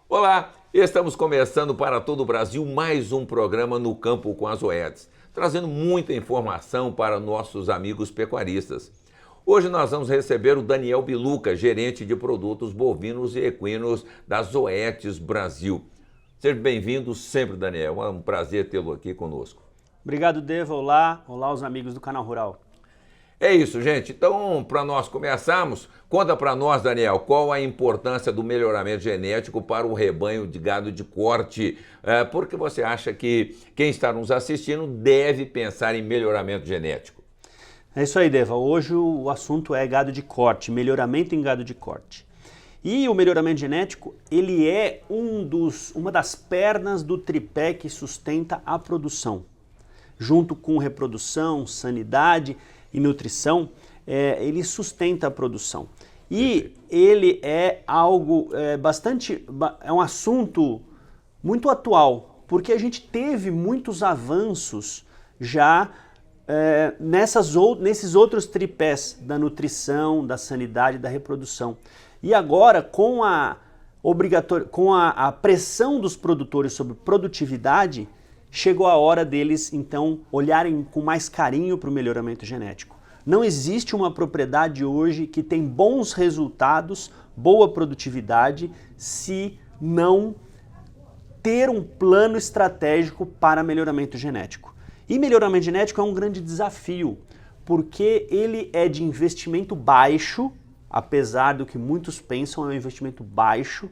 Olá, estamos começando para todo o Brasil mais um programa No Campo com as Zoetis, trazendo muita informação para nossos amigos pecuaristas. Hoje nós vamos receber o Daniel Biluca, gerente de produtos bovinos e equinos da Zoetis Brasil. Seja bem-vindo sempre, Daniel. É um prazer tê-lo aqui conosco. Obrigado, Deva. Olá os amigos do Canal Rural. É isso, gente. Então, para nós começarmos, conta para nós, Daniel, qual a importância do melhoramento genético para o rebanho de gado de corte? Por que você acha que quem está nos assistindo deve pensar em melhoramento genético? É isso aí, Deva. Hoje o assunto é gado de corte, melhoramento em gado de corte. E o melhoramento genético, ele é uma das pernas do tripé que sustenta a produção. Junto com reprodução, sanidade e nutrição, ele sustenta a produção. E ele é algo é um assunto muito atual, porque a gente teve muitos avanços já nesses outros tripés da nutrição, da sanidade e da reprodução. E agora, com a pressão dos produtores sobre produtividade, chegou a hora deles, então, olharem com mais carinho para o melhoramento genético. Não existe uma propriedade hoje que tem bons resultados, boa produtividade, se não ter um plano estratégico para melhoramento genético. E melhoramento genético é um grande desafio, porque ele é de investimento baixo, apesar do que muitos pensam, é um investimento baixo,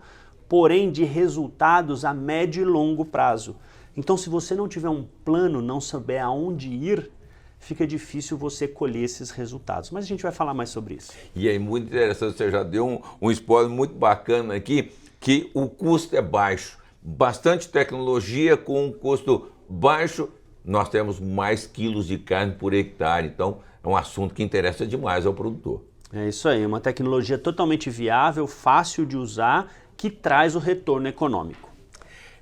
porém de resultados a médio e longo prazo. Então, se você não tiver um plano, não souber aonde ir, fica difícil você colher esses resultados. Mas a gente vai falar mais sobre isso. E é muito interessante, você já deu um spoiler muito bacana aqui, que o custo é baixo. Bastante tecnologia com um custo baixo, nós temos mais quilos de carne por hectare. Então, é um assunto que interessa demais ao produtor. É isso aí, uma tecnologia totalmente viável, fácil de usar, que traz o retorno econômico.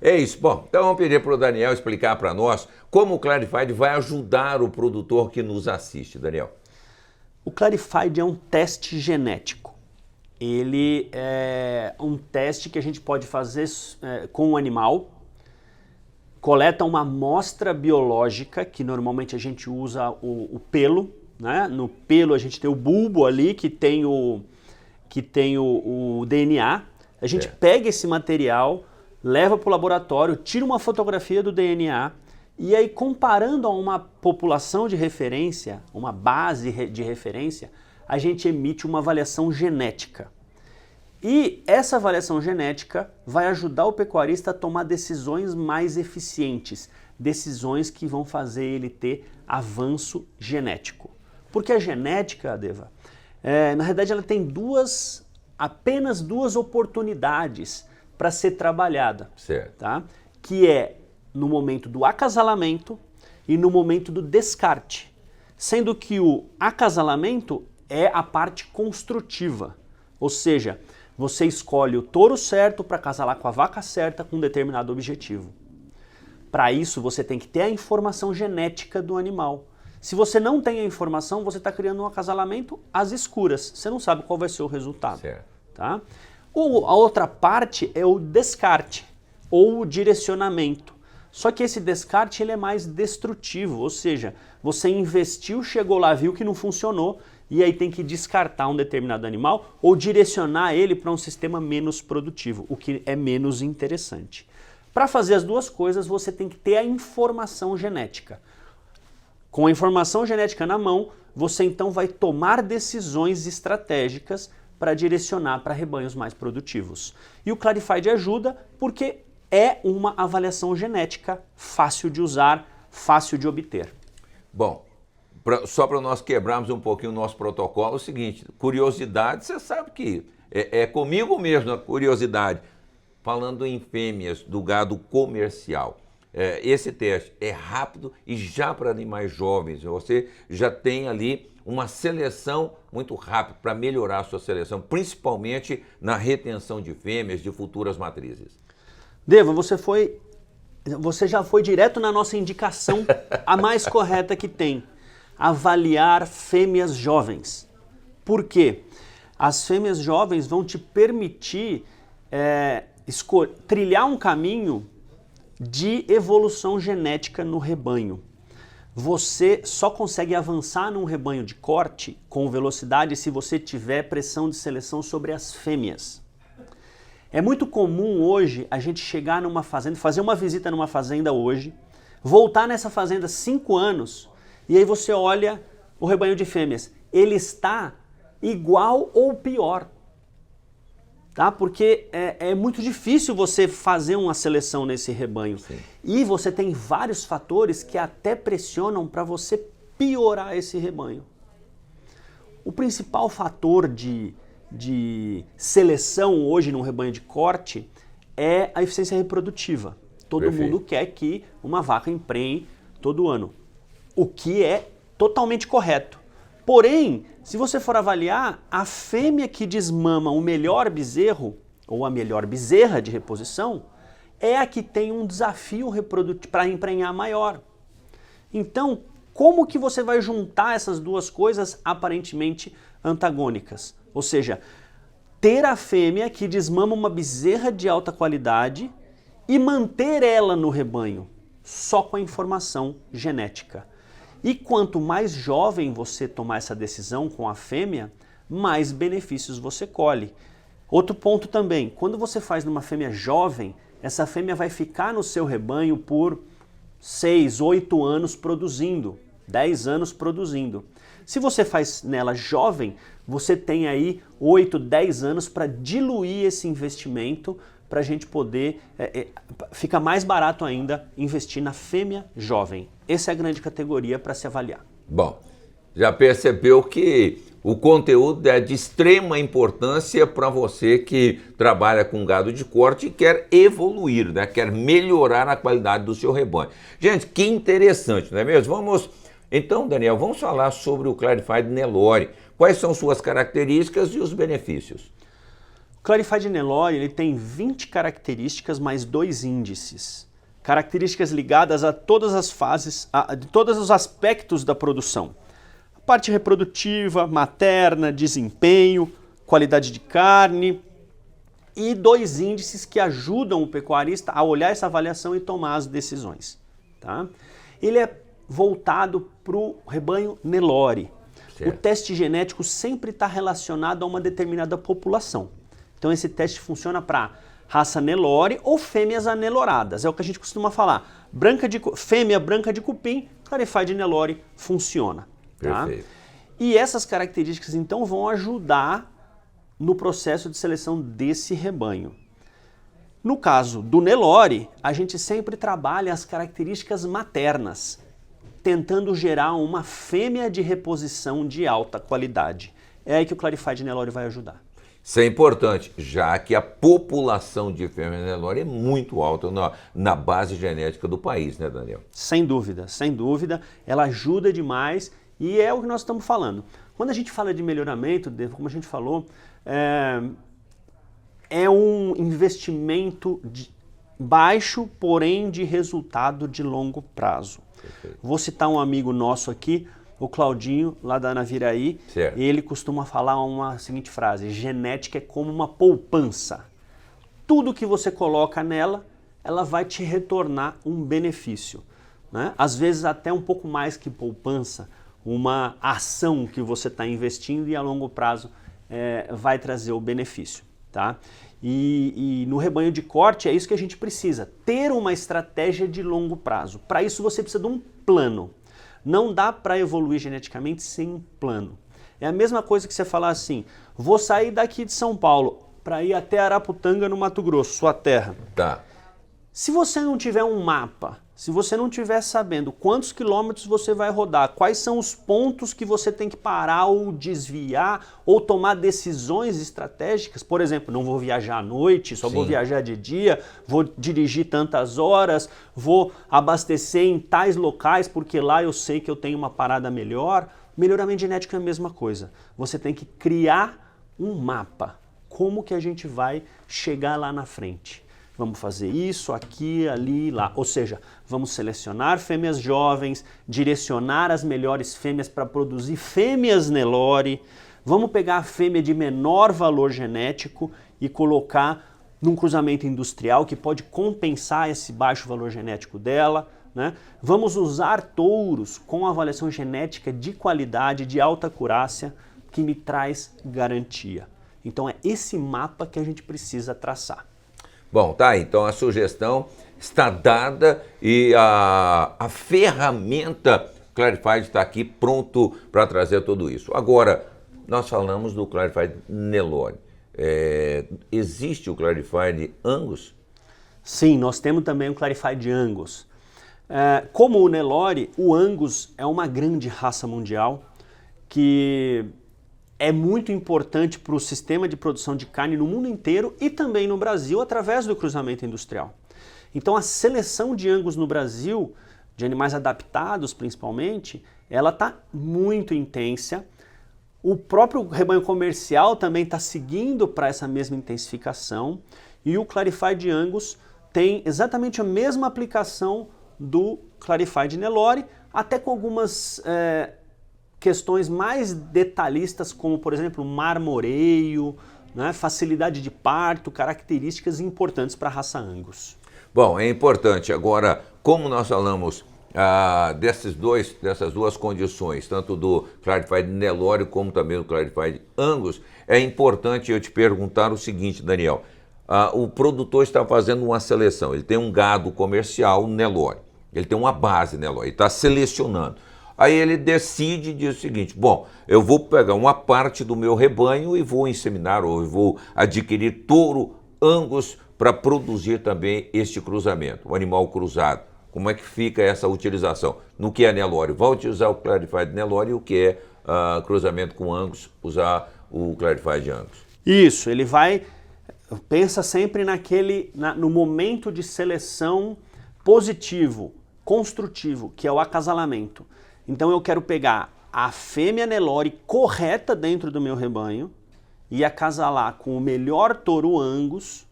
É isso. Bom, então vamos pedir para o Daniel explicar para nós como o Clarified vai ajudar o produtor que nos assiste, Daniel. O Clarified é um teste genético. Ele é um teste que a gente pode fazer com o animal, coleta uma amostra biológica, que normalmente a gente usa o pelo, né? No pelo a gente tem o bulbo ali, que tem o DNA. A gente pega esse material, leva para o laboratório, tira uma fotografia do DNA e aí, comparando a uma população de referência, uma base de referência, a gente emite uma avaliação genética. E essa avaliação genética vai ajudar o pecuarista a tomar decisões mais eficientes, decisões que vão fazer ele ter avanço genético. Porque a genética, Deva, na realidade ela tem apenas duas oportunidades para ser trabalhada, certo. Tá? Que é no momento do acasalamento e no momento do descarte. Sendo que o acasalamento é a parte construtiva, ou seja, você escolhe o touro certo para acasalar com a vaca certa com um determinado objetivo. Para isso você tem que ter a informação genética do animal. Se você não tem a informação, você está criando um acasalamento às escuras, você não sabe qual vai ser o resultado. Certo. Tá? A outra parte é o descarte ou o direcionamento. Só que esse descarte ele é mais destrutivo, ou seja, você investiu, chegou lá, viu que não funcionou e aí tem que descartar um determinado animal ou direcionar ele para um sistema menos produtivo, o que é menos interessante. Para fazer as duas coisas, você tem que ter a informação genética. Com a informação genética na mão, você então vai tomar decisões estratégicas para direcionar para rebanhos mais produtivos. E o Clarified ajuda porque é uma avaliação genética fácil de usar, fácil de obter. Bom, só para nós quebrarmos um pouquinho o nosso protocolo, é o seguinte, curiosidade, você sabe que é comigo mesmo a curiosidade. Falando em fêmeas do gado comercial, esse teste é rápido e já para animais jovens, você já tem ali uma seleção muito rápida para melhorar a sua seleção, principalmente na retenção de fêmeas de futuras matrizes. Deva, você foi Você já foi direto na nossa indicação, a mais correta que tem. Avaliar fêmeas jovens. Por quê? As fêmeas jovens vão te permitir trilhar um caminho de evolução genética no rebanho. Você só consegue avançar num rebanho de corte com velocidade se você tiver pressão de seleção sobre as fêmeas. É muito comum hoje a gente chegar numa fazenda, fazer uma visita numa fazenda hoje, voltar nessa fazenda 5 anos e aí você olha o rebanho de fêmeas. Ele está igual ou pior. Tá? Porque é muito difícil você fazer uma seleção nesse rebanho. Sim. E você tem vários fatores que até pressionam para você piorar esse rebanho. O principal fator de seleção hoje num rebanho de corte é a eficiência reprodutiva. Todo Perfeito. mundo quer que uma vaca emprenhe todo ano, o que é totalmente correto. Porém, se você for avaliar, a fêmea que desmama o melhor bezerro, ou a melhor bezerra de reposição, é a que tem um desafio reprodutivo para emprenhar maior. Então, como que você vai juntar essas duas coisas aparentemente antagônicas? Ou seja, ter a fêmea que desmama uma bezerra de alta qualidade e manter ela no rebanho, só com a informação genética. E quanto mais jovem você tomar essa decisão com a fêmea, mais benefícios você colhe. Outro ponto também, quando você faz numa fêmea jovem, essa fêmea vai ficar no seu rebanho por 6, 8 anos produzindo, 10 anos produzindo. Se você faz nela jovem, você tem aí 8, 10 anos para diluir esse investimento para a gente poder, fica mais barato ainda investir na fêmea jovem. Essa é a grande categoria para se avaliar. Bom, já percebeu que o conteúdo é de extrema importância para você que trabalha com gado de corte e quer evoluir, né? Quer melhorar a qualidade do seu rebanho. Gente, que interessante, não é mesmo? Então, Daniel, vamos falar sobre o Clarified Nelore. Quais são suas características e os benefícios? O Clarified Nelore ele tem 20 características mais 2 índices. Características ligadas a todas as fases, a todos os aspectos da produção. A parte reprodutiva, materna, desempenho, qualidade de carne e 2 índices que ajudam o pecuarista a olhar essa avaliação e tomar as decisões. Tá? Ele é voltado para o rebanho Nelore. Certo. O teste genético sempre está relacionado a uma determinada população. Então esse teste funciona para raça Nelore ou fêmeas aneloradas. É o que a gente costuma falar. Fêmea branca de cupim, Clarified Nelore funciona. Tá? Perfeito. E essas características então vão ajudar no processo de seleção desse rebanho. No caso do Nelore, a gente sempre trabalha as características maternas, tentando gerar uma fêmea de reposição de alta qualidade. É aí que o Clarified Nelore vai ajudar. Isso é importante, já que a população de fêmea Nelore é muito alta na base genética do país, né, Daniel? Sem dúvida, sem dúvida. Ela ajuda demais e é o que nós estamos falando. Quando a gente fala de melhoramento, como a gente falou, é um investimento baixo, porém de resultado de longo prazo. Perfeito. Vou citar um amigo nosso aqui, o Claudinho, lá da Naviraí, certo. Ele costuma falar uma seguinte frase: genética é como uma poupança. Tudo que você coloca nela, ela vai te retornar um benefício. Né? Às vezes até um pouco mais que poupança, uma ação que você está investindo e a longo prazo vai trazer o benefício. Tá? E no rebanho de corte é isso que a gente precisa, ter uma estratégia de longo prazo. Para isso você precisa de um plano. Não dá para evoluir geneticamente sem um plano. É a mesma coisa que você falar assim, vou sair daqui de São Paulo para ir até Araputanga, no Mato Grosso, sua terra. Tá. Se você não tiver um mapa, se você não estiver sabendo quantos quilômetros você vai rodar, quais são os pontos que você tem que parar ou desviar ou tomar decisões estratégicas, por exemplo, não vou viajar à noite, só vou viajar de dia, vou dirigir tantas horas, vou abastecer em tais locais porque lá eu sei que eu tenho uma parada melhor. Melhoramento genético é a mesma coisa. Você tem que criar um mapa. Como que a gente vai chegar lá na frente? Vamos fazer isso, aqui, ali, lá. Ou seja, vamos selecionar fêmeas jovens, direcionar as melhores fêmeas para produzir fêmeas Nelore. Vamos pegar a fêmea de menor valor genético e colocar num cruzamento industrial que pode compensar esse baixo valor genético dela, né? Vamos usar touros com avaliação genética de qualidade, de alta acurácia, que me traz garantia. Então é esse mapa que a gente precisa traçar. Bom, tá, então a sugestão está dada e a ferramenta Clarified está aqui pronto para trazer tudo isso. Agora, nós falamos do Clarified Nelore. Existe o Clarified Angus? Sim, nós temos também o Clarified Angus. Como o Nelore, o Angus é uma grande raça mundial que é muito importante para o sistema de produção de carne no mundo inteiro e também no Brasil através do cruzamento industrial. Então a seleção de Angus no Brasil, de animais adaptados principalmente, ela está muito intensa. O próprio rebanho comercial também está seguindo para essa mesma intensificação e o Clarified Angus tem exatamente a mesma aplicação do Clarified Nelore, até com algumas questões mais detalhistas, como por exemplo marmoreio, né, facilidade de parto, características importantes para a raça Angus. Bom, é importante. Agora, como nós falamos dessas duas condições, tanto do Clarified Nelore como também do Clarified Angus, é importante eu te perguntar o seguinte, Daniel. O produtor está fazendo uma seleção, ele tem um gado comercial Nelore, ele tem uma base Nelore, ele está selecionando. Aí ele decide e diz o seguinte, bom, eu vou pegar uma parte do meu rebanho e vou inseminar, ou eu vou adquirir touro Angus para produzir também este cruzamento, o animal cruzado. Como é que fica essa utilização? No que é Nelore, vai utilizar o Clarified Nelore, e o que é cruzamento com Angus, usar o Clarified Angus. Isso, ele vai, pensa sempre no momento de seleção positivo, construtivo, que é o acasalamento. Então eu quero pegar a fêmea Nelore correta dentro do meu rebanho e acasalar com o melhor touro Angus,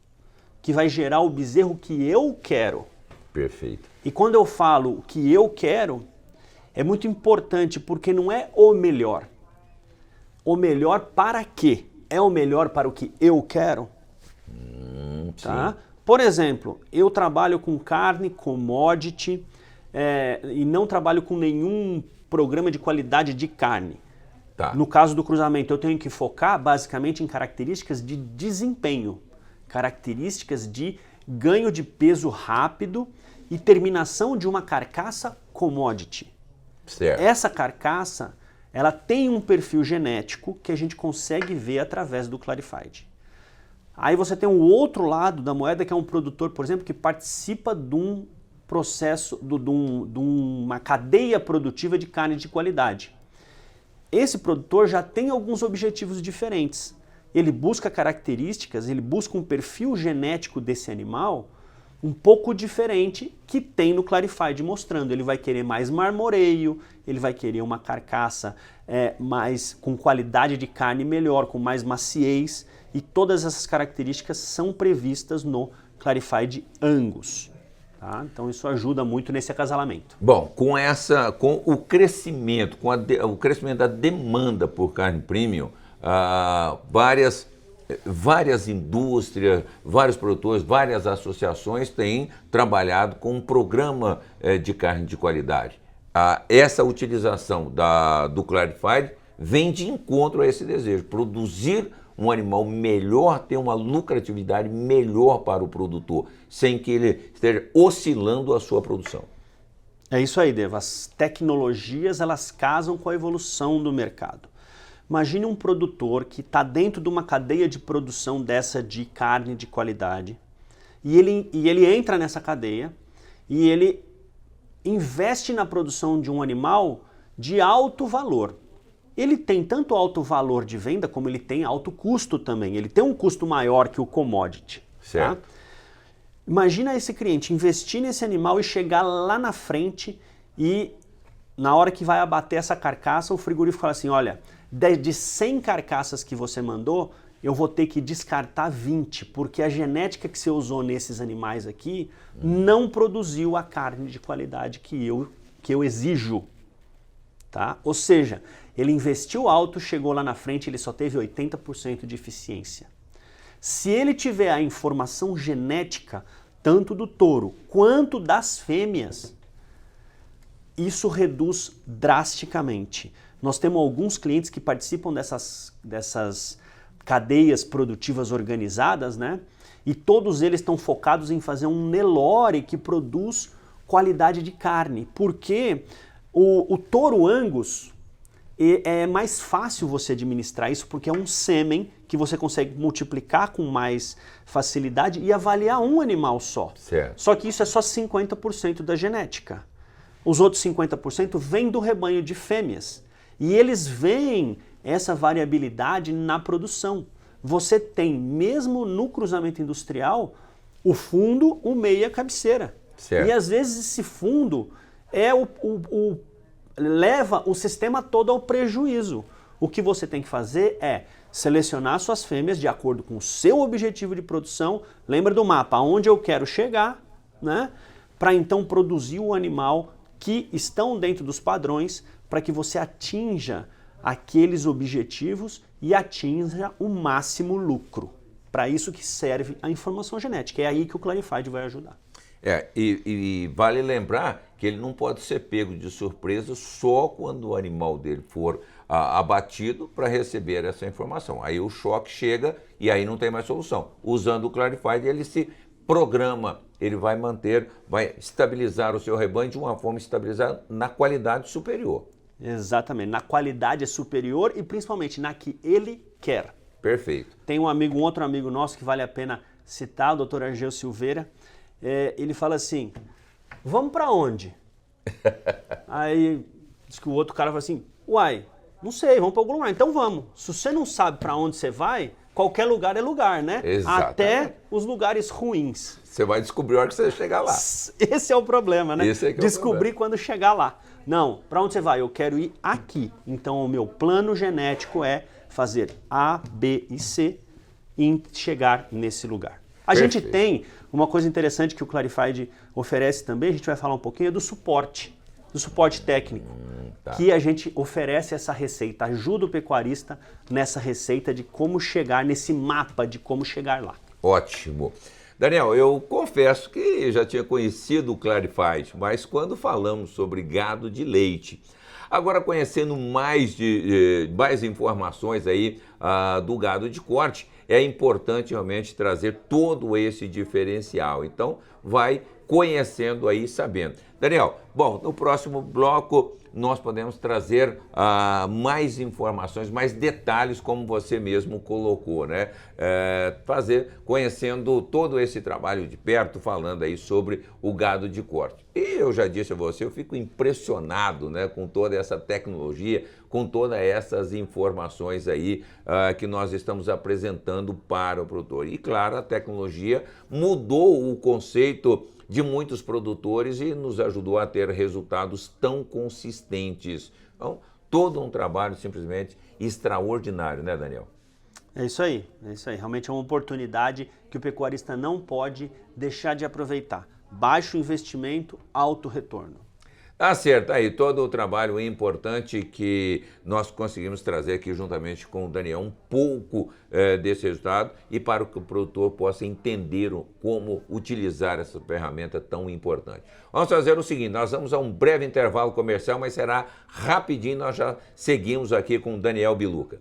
que vai gerar o bezerro que eu quero. Perfeito. E quando eu falo o que eu quero, é muito importante, porque não é o melhor. O melhor para quê? É o melhor para o que eu quero? Tá? Por exemplo, eu trabalho com carne, commodity, e não trabalho com nenhum programa de qualidade de carne. Tá. No caso do cruzamento, eu tenho que focar basicamente em características de desempenho, características de ganho de peso rápido e terminação de uma carcaça commodity. Certo. Essa carcaça, ela tem um perfil genético que a gente consegue ver através do Clarified. Aí você tem o outro lado da moeda, que é um produtor, por exemplo, que participa de um processo, de uma cadeia produtiva de carne de qualidade. Esse produtor já tem alguns objetivos diferentes. Ele busca características, ele busca um perfil genético desse animal um pouco diferente que tem no Clarified mostrando. Ele vai querer mais marmoreio, ele vai querer uma carcaça mais com qualidade de carne melhor, com mais maciez, e todas essas características são previstas no Clarified Angus. Tá? Então isso ajuda muito nesse acasalamento. Bom, com o crescimento, o crescimento da demanda por carne premium, várias indústrias, vários produtores, várias associações têm trabalhado com um programa de carne de qualidade. Essa utilização do Clarified vem de encontro a esse desejo, produzir um animal melhor, ter uma lucratividade melhor para o produtor, sem que ele esteja oscilando a sua produção. É isso aí, Deva. As tecnologias, elas casam com a evolução do mercado. Imagine um produtor que está dentro de uma cadeia de produção dessa de carne de qualidade, e ele entra nessa cadeia e ele investe na produção de um animal de alto valor. Ele tem tanto alto valor de venda, como ele tem alto custo também. Ele tem um custo maior que o commodity. Certo. Tá? Imagina esse cliente investir nesse animal e chegar lá na frente e, na hora que vai abater essa carcaça, o frigorífico fala assim, olha, de 100 carcaças que você mandou, eu vou ter que descartar 20, porque a genética que você usou nesses animais aqui não produziu a carne de qualidade que eu exijo. Tá? Ou seja, ele investiu alto, chegou lá na frente, ele só teve 80% de eficiência. Se ele tiver a informação genética, tanto do touro quanto das fêmeas, isso reduz drasticamente. Nós temos alguns clientes que participam dessas cadeias produtivas organizadas, né? E todos eles estão focados em fazer um Nelore que produz qualidade de carne. Porque o touro Angus é mais fácil você administrar isso, porque é um sêmen que você consegue multiplicar com mais facilidade e avaliar um animal só. Certo. Só que isso é só 50% da genética. Os outros 50% vêm do rebanho de fêmeas. E eles veem essa variabilidade na produção. Você tem, mesmo no cruzamento industrial, o fundo, o meio e a cabeceira. Certo. E às vezes esse fundo leva o sistema todo ao prejuízo. O que você tem que fazer é selecionar suas fêmeas de acordo com o seu objetivo de produção. Lembra do mapa, aonde eu quero chegar, né? Para então produzir o animal que estão dentro dos padrões para que você atinja aqueles objetivos e atinja o máximo lucro. Para isso que serve a informação genética. É aí que o Clarified vai ajudar. E vale lembrar que ele não pode ser pego de surpresa só quando o animal dele for abatido para receber essa informação. Aí o choque chega e aí não tem mais solução. Usando o Clarified, ele se programa, ele vai estabilizar o seu rebanho de uma forma estabilizada na qualidade superior. Exatamente, na qualidade superior e principalmente na que ele quer. Perfeito. Tem um outro amigo nosso que vale a pena citar, o Dr. Argeu Silveira. Ele fala assim, vamos para onde? Aí diz que o outro cara fala assim, uai, não sei, vamos para algum lugar. Então vamos. Se você não sabe para onde você vai, qualquer lugar é lugar, né? Exatamente. Até os lugares ruins. Você vai descobrir a hora que você chegar lá. Esse é o problema, né? Esse é que é descobrir o problema. Quando chegar lá. Não, para onde você vai? Eu quero ir aqui. Então o meu plano genético é fazer A, B e C e chegar nesse lugar. A Perfeito. gente tem uma coisa interessante que o Clarified oferece também, a gente vai falar um pouquinho, é do suporte técnico, Tá. que a gente oferece essa receita, ajuda o pecuarista nessa receita de como chegar, nesse mapa de como chegar lá. Ótimo. Daniel, eu confesso que já tinha conhecido o Clarified, mas quando falamos sobre gado de leite, agora conhecendo mais informações aí do gado de corte, é importante realmente trazer todo esse diferencial. Então, vai conhecendo aí, sabendo. Daniel, bom, no próximo bloco nós podemos trazer mais informações, mais detalhes, como você mesmo colocou, né? Conhecendo todo esse trabalho de perto, falando aí sobre o gado de corte. E eu já disse a você, eu fico impressionado, né, com toda essa tecnologia, com todas essas informações aí que nós estamos apresentando para o produtor. E claro, a tecnologia mudou o conceito de muitos produtores e nos ajudou a ter resultados tão consistentes. Então, todo um trabalho simplesmente extraordinário, né, Daniel? É isso aí, é isso aí. Realmente é uma oportunidade que o pecuarista não pode deixar de aproveitar. Baixo investimento, alto retorno. Tá certo, aí todo o trabalho importante que nós conseguimos trazer aqui juntamente com o Daniel, um pouco desse resultado e para que o produtor possa entender como utilizar essa ferramenta tão importante. Vamos fazer o seguinte, nós vamos a um breve intervalo comercial, mas será rapidinho, nós já seguimos aqui com o Daniel Biluca.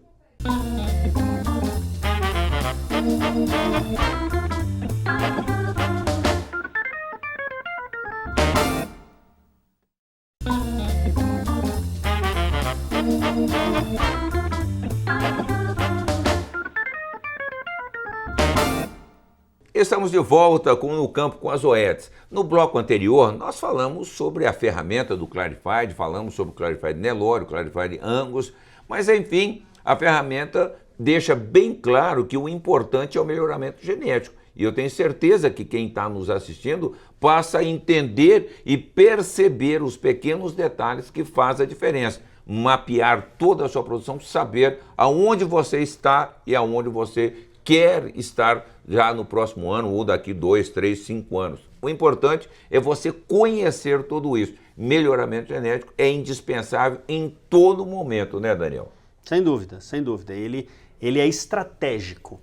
Estamos de volta no campo com as OETs. No bloco anterior, nós falamos sobre a ferramenta do Clarified, falamos sobre o Clarified Nelore, o Clarified Angus, mas enfim, a ferramenta deixa bem claro que o importante é o melhoramento genético. E eu tenho certeza que quem está nos assistindo passa a entender e perceber os pequenos detalhes que fazem a diferença. mapear toda a sua produção, saber aonde você está e aonde você quer estar já no próximo ano ou daqui 2, 3, 5 anos. O importante é você conhecer tudo isso. Melhoramento genético é indispensável em todo momento, né, Daniel? Sem dúvida, sem dúvida. Ele é estratégico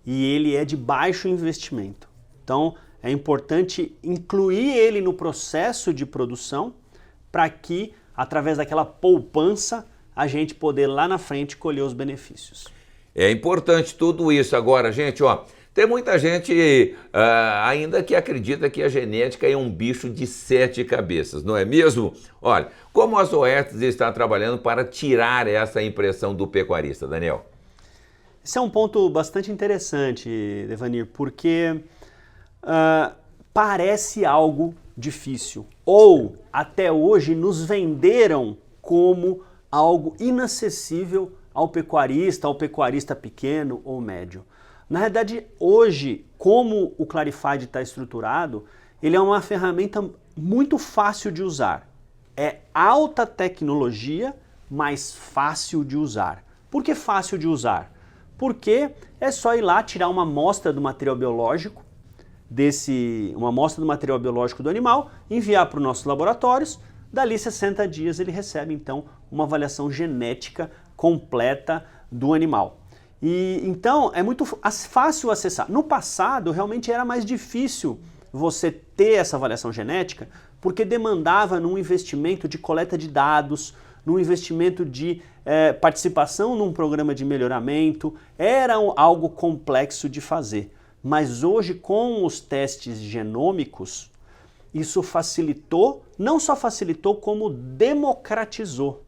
e ele é de baixo investimento. Então, é importante incluir ele no processo de produção para que, através daquela poupança, a gente poder lá na frente colher os benefícios. É importante tudo isso. Agora, gente, ó, tem muita gente ainda que acredita que a genética é um bicho de 7 cabeças, não é mesmo? Olha, como a Zoetis está trabalhando para tirar essa impressão do pecuarista, Daniel? Esse é um ponto bastante interessante, Devanir, porque parece algo difícil, ou até hoje nos venderam como algo inacessível ao pecuarista pequeno ou médio. Na realidade, hoje, como o Clarified está estruturado, ele é uma ferramenta muito fácil de usar. É alta tecnologia, mas fácil de usar. Por que fácil de usar? Porque é só ir lá tirar uma amostra do material biológico, uma amostra do material biológico do animal, enviar para os nossos laboratórios, dali 60 dias ele recebe então uma avaliação genética completa do animal. E então é muito fácil acessar. No passado realmente era mais difícil você ter essa avaliação genética, porque demandava num investimento de coleta de dados, num investimento de participação num programa de melhoramento, era algo complexo de fazer. Mas hoje, com os testes genômicos, isso facilitou, não só facilitou, como democratizou.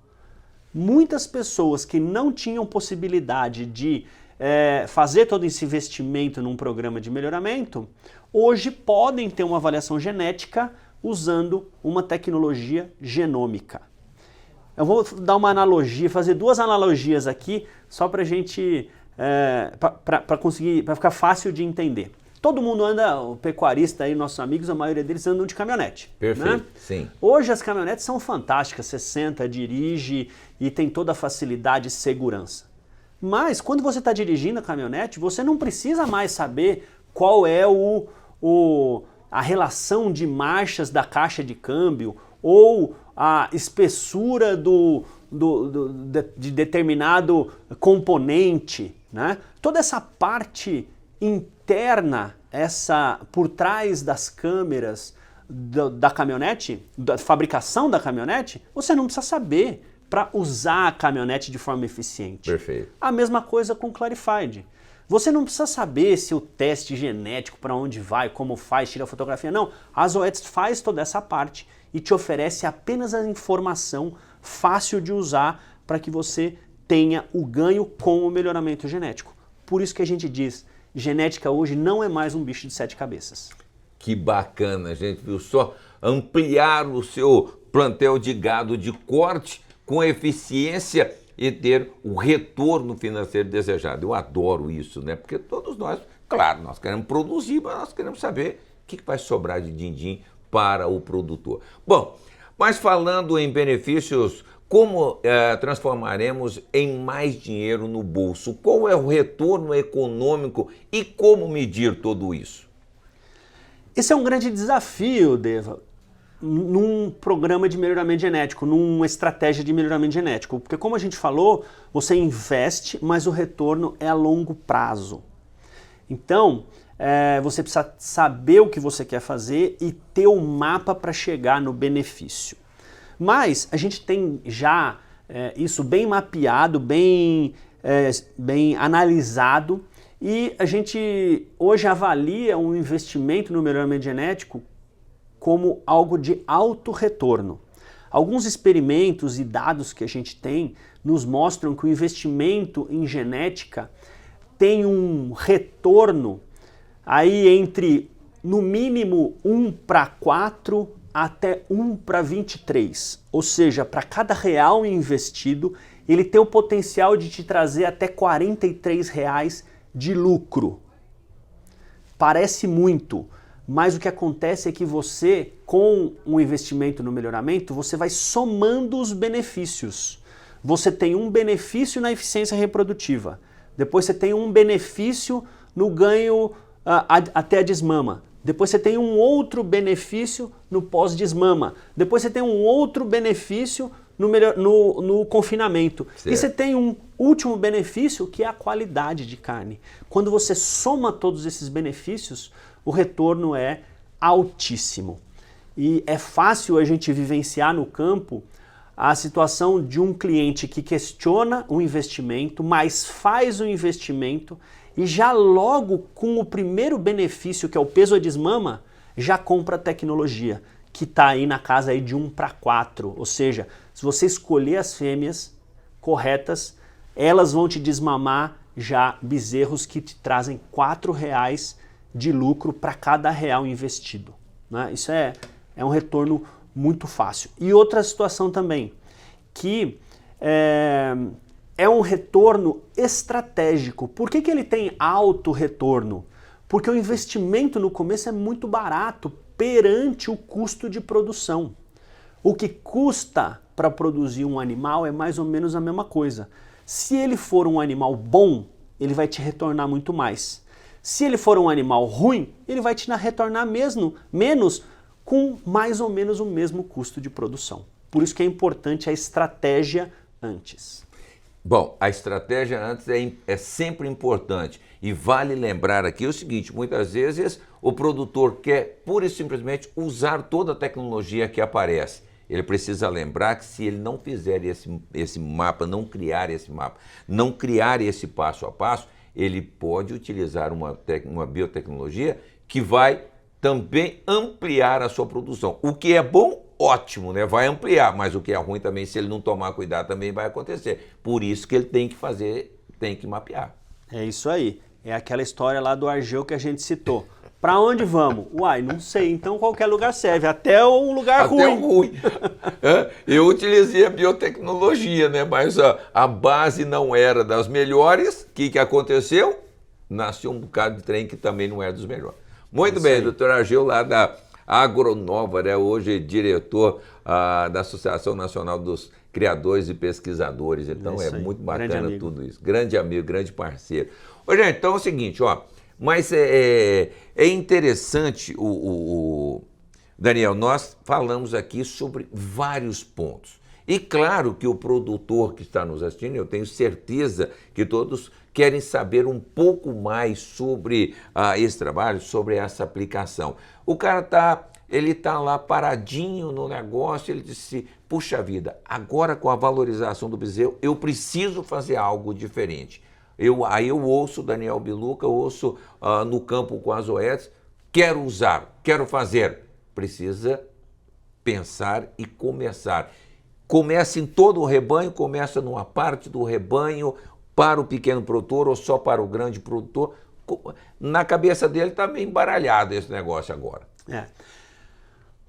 Muitas pessoas que não tinham possibilidade de fazer todo esse investimento num programa de melhoramento, hoje podem ter uma avaliação genética usando uma tecnologia genômica. Eu vou dar uma analogia, fazer 2 analogias aqui, só para a gente, para ficar fácil de entender. Todo mundo anda, o pecuarista aí, nossos amigos, a maioria deles andam de caminhonete. Perfeito, né? sim. Hoje as caminhonetes são fantásticas, você senta, dirige e tem toda a facilidade e segurança. Mas quando você está dirigindo a caminhonete, você não precisa mais saber qual é a relação de marchas da caixa de câmbio ou a espessura de determinado componente, né? Toda essa parte interna, por trás das câmeras da caminhonete, da fabricação da caminhonete, você não precisa saber para usar a caminhonete de forma eficiente. Perfeito. A mesma coisa com o Clarified. Você não precisa saber se o teste genético, para onde vai, como faz, tira a fotografia. Não, a Zoetis faz toda essa parte e te oferece apenas a informação fácil de usar para que você tenha o ganho com o melhoramento genético. Por isso que a gente diz, genética hoje não é mais um bicho de 7 cabeças. Que bacana, gente, viu só? Ampliar o seu plantel de gado de corte com eficiência e ter o retorno financeiro desejado. Eu adoro isso, né? Porque todos nós, claro, nós queremos produzir, mas nós queremos saber o que vai sobrar de din-din para o produtor. Bom, mas falando em benefícios, como transformaremos em mais dinheiro no bolso? Qual é o retorno econômico e como medir tudo isso? Esse é um grande desafio, Deva, num programa de melhoramento genético, numa estratégia de melhoramento genético. Porque como a gente falou, você investe, mas o retorno é a longo prazo. Então, você precisa saber o que você quer fazer e ter o mapa para chegar no benefício. Mas a gente tem já isso bem mapeado, bem analisado, e a gente hoje avalia um investimento no melhoramento genético como algo de alto retorno. Alguns experimentos e dados que a gente tem nos mostram que o investimento em genética tem um retorno aí entre, no mínimo, 1:4 até 1:23. Ou seja, para cada real investido, ele tem o potencial de te trazer até R$43 de lucro. Parece muito, mas o que acontece é que você, com um investimento no melhoramento, você vai somando os benefícios. você tem um benefício na eficiência reprodutiva, depois você tem um benefício no ganho até a desmama, depois você tem um outro benefício no pós-desmama, depois você tem um outro benefício no confinamento. Certo. E você tem um último benefício que é a qualidade de carne. Quando você soma todos esses benefícios, o retorno é altíssimo. E é fácil a gente vivenciar no campo a situação de um cliente que questiona o investimento, mas faz o investimento e já logo com o primeiro benefício, que é o peso a desmama, já compra a tecnologia, que está aí na casa aí de 1:4. Ou seja, se você escolher as fêmeas corretas, elas vão te desmamar já bezerros que te trazem R$4 de lucro para cada real investido. Né? Isso é um retorno muito fácil. E outra situação também, que é um retorno estratégico. Por que ele tem alto retorno? Porque o investimento no começo é muito barato perante o custo de produção. O que custa para produzir um animal é mais ou menos a mesma coisa. Se ele for um animal bom, ele vai te retornar muito mais. Se ele for um animal ruim, ele vai te retornar menos com mais ou menos o mesmo custo de produção. Por isso que é importante a estratégia antes. Bom, a estratégia antes é sempre importante. E vale lembrar aqui o seguinte, muitas vezes o produtor quer pura e simplesmente usar toda a tecnologia que aparece. Ele precisa lembrar que se ele não fizer esse mapa, não criar esse mapa, não criar esse passo a passo, ele pode utilizar uma biotecnologia que vai também ampliar a sua produção. O que é bom, ótimo, né? Vai ampliar, mas o que é ruim também, se ele não tomar cuidado, também vai acontecer. Por isso que ele tem que fazer, tem que mapear. É isso aí. É aquela história lá do Argeu que a gente citou. Para onde vamos? Uai, não sei. Então qualquer lugar serve, até um lugar ruim. Até o ruim. Eu utilizei a biotecnologia, né? Mas a base não era das melhores. O que aconteceu? Nasceu um bocado de trem que também não era dos melhores. Muito bem, doutor Argeu, lá da Agronova, né? Hoje diretor da Associação Nacional dos Criadores e Pesquisadores. Então é muito bacana tudo isso. Grande amigo, grande parceiro. Ô, gente, então é o seguinte, ó. Mas é interessante, Daniel, nós falamos aqui sobre vários pontos. E claro que o produtor que está nos assistindo, eu tenho certeza que todos querem saber um pouco mais sobre esse trabalho, sobre essa aplicação. O cara ele tá lá paradinho no negócio, ele disse, puxa vida, agora com a valorização do bezerro, eu preciso fazer algo diferente. Aí eu ouço Daniel Biluca, ouço no campo com as Zoetis, quero usar, quero fazer. Precisa pensar e começar. Começa em todo o rebanho, começa numa parte do rebanho, para o pequeno produtor ou só para o grande produtor. Na cabeça dele está meio embaralhado esse negócio agora.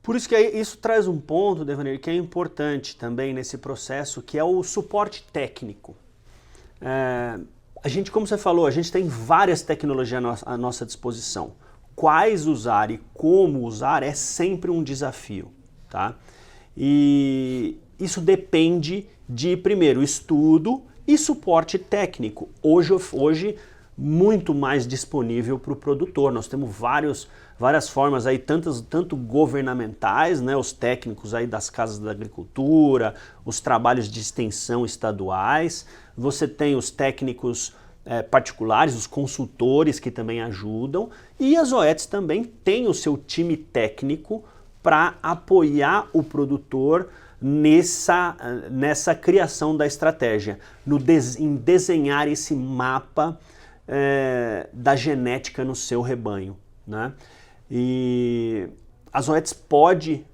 Por isso que isso traz um ponto, Devanir, que é importante também nesse processo, que é o suporte técnico. A gente, como você falou, a gente tem várias tecnologias à nossa disposição. Quais usar e como usar é sempre um desafio, tá? E isso depende de, primeiro, estudo e suporte técnico. Hoje muito mais disponível para o produtor. Nós temos várias formas aí, tanto governamentais, né, os técnicos aí das casas da agricultura, os trabalhos de extensão estaduais, você tem os técnicos particulares, os consultores que também ajudam, e as Zoetis também têm o seu time técnico para apoiar o produtor nessa criação da estratégia, em desenhar esse mapa da genética no seu rebanho, né? E a Zoetis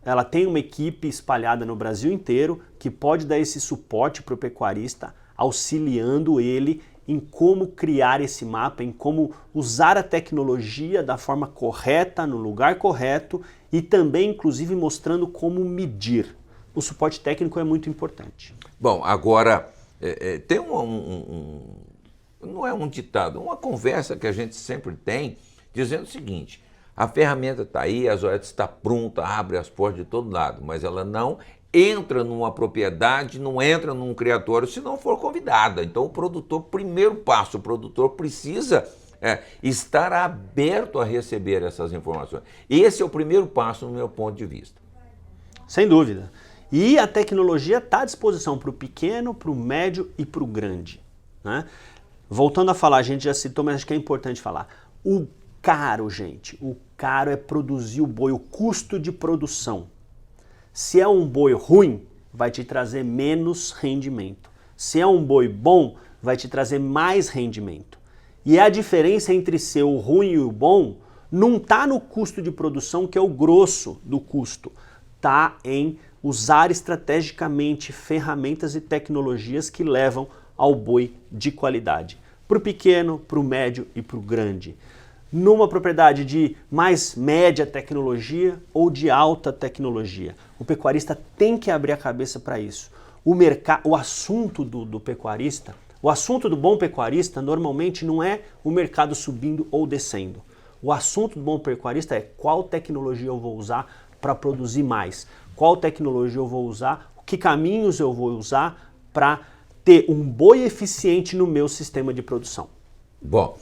ela tem uma equipe espalhada no Brasil inteiro que pode dar esse suporte para o pecuarista, auxiliando ele em como criar esse mapa, em como usar a tecnologia da forma correta, no lugar correto e também, inclusive, mostrando como medir. O suporte técnico é muito importante. Bom, agora, tem não é um ditado, uma conversa que a gente sempre tem, dizendo o seguinte, a ferramenta está aí, a Zoetis está pronta, abre as portas de todo lado, mas ela não entra numa propriedade, não entra num criatório se não for convidada. Então o produtor, primeiro passo, o produtor precisa estar aberto a receber essas informações. Esse é o primeiro passo no meu ponto de vista. Sem dúvida. E a tecnologia está à disposição para o pequeno, para o médio e para o grande, né? Voltando a falar, a gente já citou, mas acho que é importante falar. O caro, gente, o caro é produzir o boi, o custo de produção. Se é um boi ruim, vai te trazer menos rendimento. Se é um boi bom, vai te trazer mais rendimento. E a diferença entre ser o ruim e o bom não está no custo de produção, que é o grosso do custo. Está em usar estrategicamente ferramentas e tecnologias que levam ao boi de qualidade. Para o pequeno, para o médio e para o grande. Numa propriedade de mais média tecnologia ou de alta tecnologia. O pecuarista tem que abrir a cabeça para isso. O assunto do pecuarista, o assunto do bom pecuarista normalmente não é o mercado subindo ou descendo. O assunto do bom pecuarista é qual tecnologia eu vou usar para produzir mais, qual tecnologia eu vou usar, que caminhos eu vou usar para ter um boi eficiente no meu sistema de produção. Bom,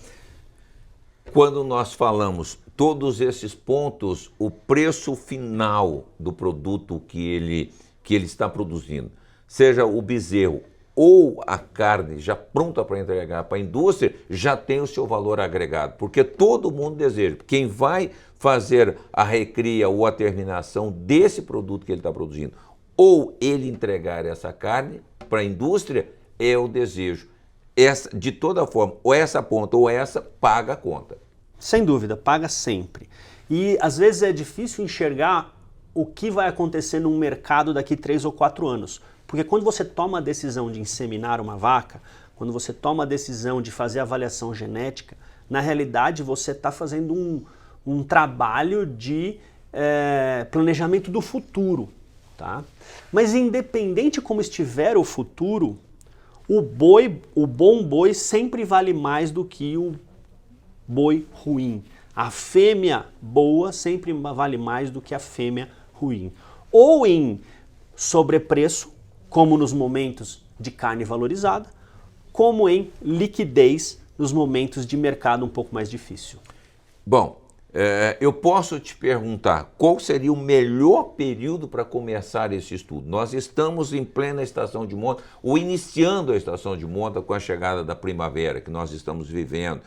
quando nós falamos todos esses pontos, o preço final do produto que ele está produzindo, seja o bezerro ou a carne já pronta para entregar para a indústria, já tem o seu valor agregado, porque todo mundo deseja. Quem vai fazer a recria ou a terminação desse produto que ele está produzindo, ou ele entregar essa carne para a indústria, é o desejo. De toda forma, ou essa ponta ou essa, paga a conta. Sem dúvida, paga sempre. E às vezes é difícil enxergar o que vai acontecer num mercado daqui 3 ou 4 anos. Porque quando você toma a decisão de inseminar uma vaca, quando você toma a decisão de fazer avaliação genética, na realidade você está fazendo um trabalho de planejamento do futuro. Tá? Mas independente como estiver o futuro, o bom boi sempre vale mais do que o boi ruim. A fêmea boa sempre vale mais do que a fêmea ruim. Ou em sobrepreço, como nos momentos de carne valorizada, como em liquidez nos momentos de mercado um pouco mais difícil. Bom, eu posso te perguntar qual seria o melhor período para começar esse estudo? Nós estamos em plena estação de monta, ou iniciando a estação de monta com a chegada da primavera que nós estamos vivendo.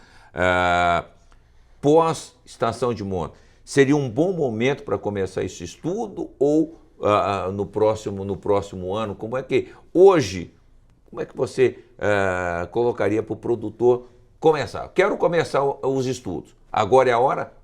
Pós-estação de monta, seria um bom momento para começar esse estudo ou no próximo ano? Como é que hoje, como é que você colocaria para o produtor começar? Quero começar os estudos. Agora é a hora?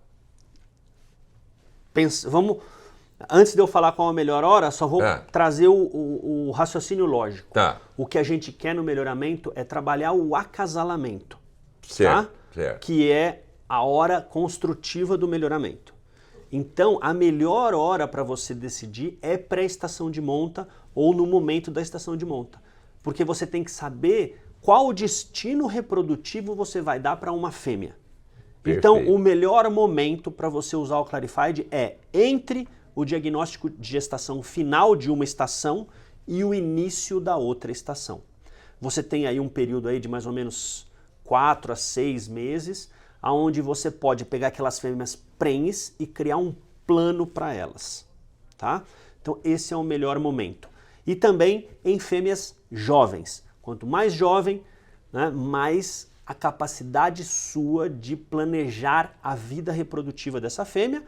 Antes de eu falar qual a melhor hora, só vou trazer o raciocínio lógico. Tá. O que a gente quer no melhoramento é trabalhar o acasalamento. Certo, tá? certo. Que é a hora construtiva do melhoramento. Então, a melhor hora para você decidir é pré-estação de monta ou no momento da estação de monta. Porque você tem que saber qual destino reprodutivo você vai dar para uma fêmea. Perfeito. Então, o melhor momento para você usar o Clarified é entre o diagnóstico de gestação final de uma estação e o início da outra estação. Você tem aí um período aí de mais ou menos 4 a 6 meses, onde você pode pegar aquelas fêmeas prenhes e criar um plano para elas, tá? Então esse é o melhor momento. E também em fêmeas jovens. Quanto mais jovem, né, mais a capacidade sua de planejar a vida reprodutiva dessa fêmea,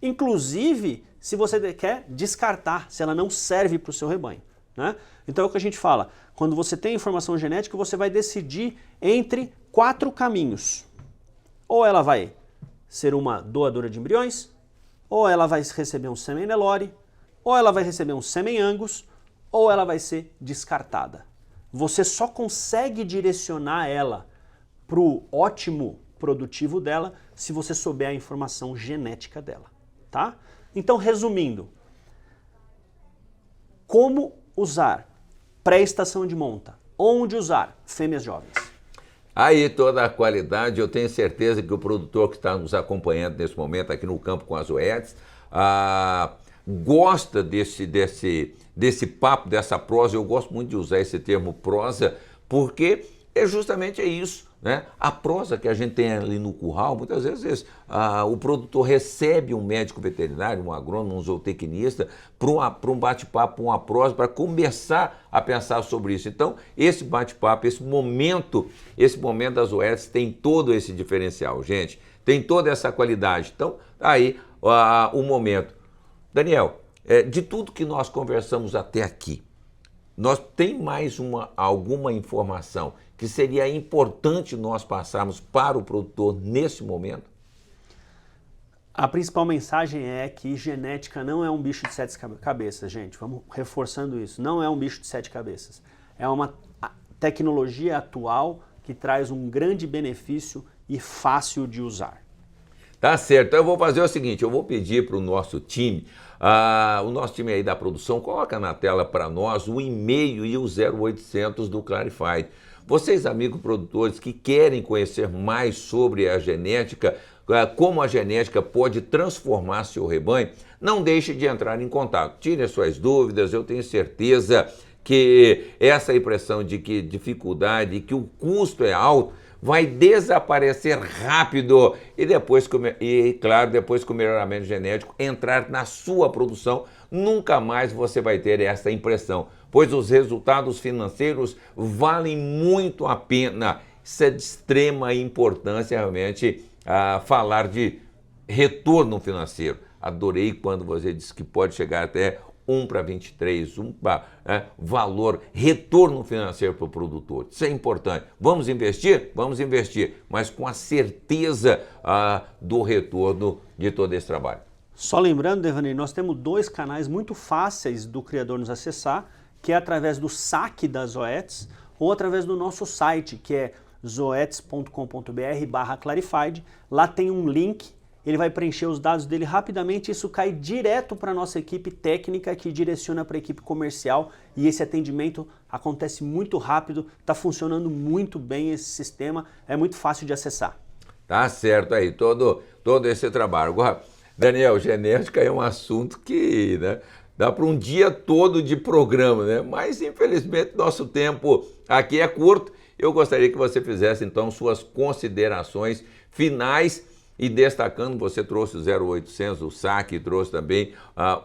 inclusive se você quer descartar, se ela não serve para o seu rebanho, né? Então é o que a gente fala, quando você tem informação genética, você vai decidir entre 4 caminhos. Ou ela vai ser uma doadora de embriões, ou ela vai receber um sêmen Nelore, ou ela vai receber um sêmen Angus, ou ela vai ser descartada. Você só consegue direcionar ela para o ótimo produtivo dela se você souber a informação genética dela, tá? Então, resumindo, como usar pré-estação de monta? Onde usar fêmeas jovens? Aí toda a qualidade, eu tenho certeza que o produtor que está nos acompanhando nesse momento aqui no Campo com as Oetes gosta desse papo, dessa prosa. Eu gosto muito de usar esse termo prosa, porque é justamente isso, né? A prosa que a gente tem ali no curral, muitas vezes o produtor recebe um médico veterinário, um agrônomo, um zootecnista, para um bate-papo, uma prosa, para começar a pensar sobre isso. Então, esse bate-papo, esse momento das OETs tem todo esse diferencial, gente. Tem toda essa qualidade. Então, aí o momento. Daniel, de tudo que nós conversamos até aqui, nós tem mais alguma informação que seria importante nós passarmos para o produtor nesse momento? A principal mensagem é que genética não é um bicho de 7 cabeças, gente. Vamos reforçando isso. Não é um bicho de 7 cabeças. É uma tecnologia atual que traz um grande benefício e fácil de usar. Tá certo. Então eu vou fazer o seguinte, eu vou pedir para o nosso time, o nosso time aí da produção, coloca na tela para nós o e-mail e o 0800 do Clarified. Vocês, amigos produtores, que querem conhecer mais sobre a genética, como a genética pode transformar seu rebanho, não deixe de entrar em contato. Tire as suas dúvidas, eu tenho certeza que essa impressão de que dificuldade, que o custo é alto, vai desaparecer rápido e claro, depois que o melhoramento genético entrar na sua produção, nunca mais você vai ter essa impressão, pois os resultados financeiros valem muito a pena. Isso é de extrema importância realmente falar de retorno financeiro. Adorei quando você disse que pode chegar até 1:23, valor, retorno financeiro para o produtor. Isso é importante. Vamos investir? Vamos investir, mas com a certeza do retorno de todo esse trabalho. Só lembrando, Devaney, nós temos 2 canais muito fáceis do criador nos acessar, que é através do saque das OETs ou através do nosso site, que é zoets.com.br/clarified. Lá tem um link. Ele vai preencher os dados dele rapidamente, isso cai direto para a nossa equipe técnica que direciona para a equipe comercial e esse atendimento acontece muito rápido, está funcionando muito bem esse sistema, é muito fácil de acessar. Tá certo aí, todo esse trabalho. Agora, Daniel, genética é um assunto que dá para um dia todo de programa, né? Mas infelizmente nosso tempo aqui é curto. Eu gostaria que você fizesse então suas considerações finais. E destacando, você trouxe o 0800, o saque, trouxe também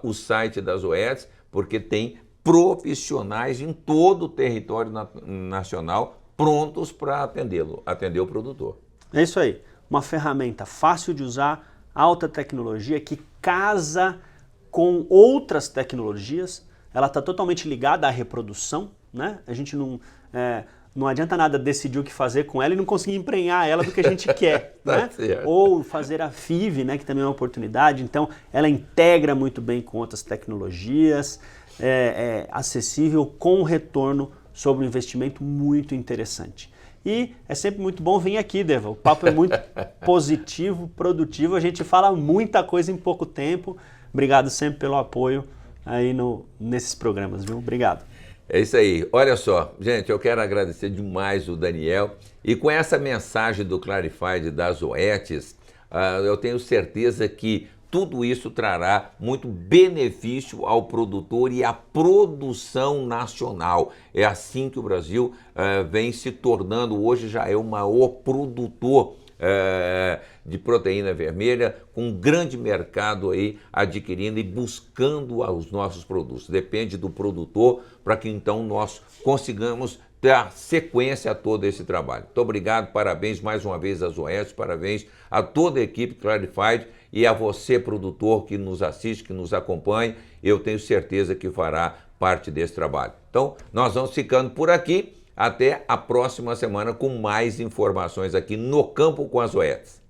o site das OETs, porque tem profissionais em todo o território nacional prontos para atender o produtor. É isso aí, uma ferramenta fácil de usar, alta tecnologia, que casa com outras tecnologias, ela está totalmente ligada à reprodução, né? A gente não adianta nada decidir o que fazer com ela e não conseguir emprenhar ela do que a gente quer, né? Ou fazer a FIV, né, que também é uma oportunidade. Então, ela integra muito bem com outras tecnologias, é acessível com retorno sobre um investimento muito interessante. E é sempre muito bom vir aqui, Deva. O papo é muito positivo, produtivo. A gente fala muita coisa em pouco tempo. Obrigado sempre pelo apoio aí nesses programas, viu? Obrigado. É isso aí. Olha só, gente, eu quero agradecer demais o Daniel. E com essa mensagem do Clarified das OETs, eu tenho certeza que tudo isso trará muito benefício ao produtor e à produção nacional. É assim que o Brasil vem se tornando, hoje já é o maior produtor de proteína vermelha, com um grande mercado aí adquirindo e buscando os nossos produtos. Depende do produtor para que então nós consigamos dar sequência a todo esse trabalho. Muito obrigado, parabéns mais uma vez às OETs, parabéns a toda a equipe Clarified e a você, produtor, que nos assiste, que nos acompanha. Eu tenho certeza que fará parte desse trabalho. Então, nós vamos ficando por aqui. Até a próxima semana com mais informações aqui no Campo com as OETs.